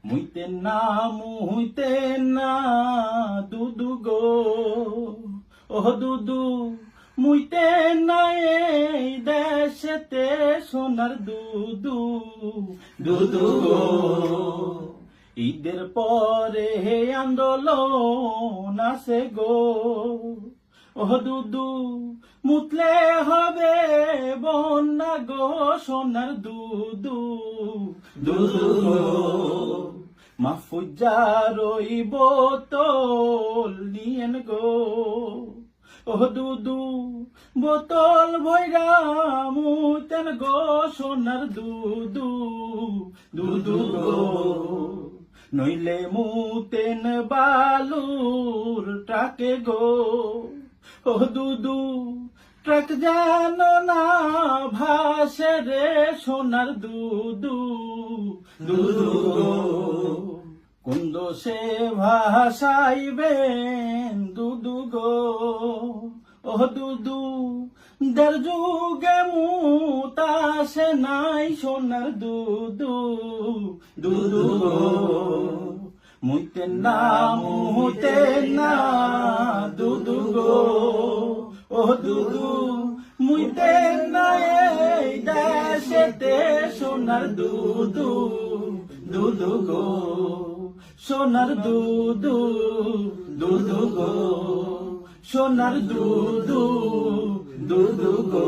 মুইতে না দুদু গো, ও দুদু মুইতে না এই দেশেতে সোনার দুদু, দুদু গো। ঈদের পরে আন্দোলন আছে গো, ও দুদু মুতলে হবে বন্যা গো, সোনার দুদু, দুদু গো। মাহফুজার ওই বোতল নিয়েন গো, ও দুদু বোতল ভৈরা মুতেন গো, সোনার দুদু, দুদু গো। নইলে মুতেন বালুর ট্রাকে গো, ও দুদু ট্রাক জানো না ভাসে রে, সোনার দুদু, দুদু গো। কোন দোষে ভাসাইবেন দুদু গো, ও দুদু দেড় যুগে মুতাসে নাই, সোনার দুদু, দুদু গো। মুইতে না দুদু গো, ও দুদু মুইতে না এই দেশেতে সোনার দুদু, দুদু গো, সোনার দুদু, দুদু গো, সোনার দুদু, দুদু গো।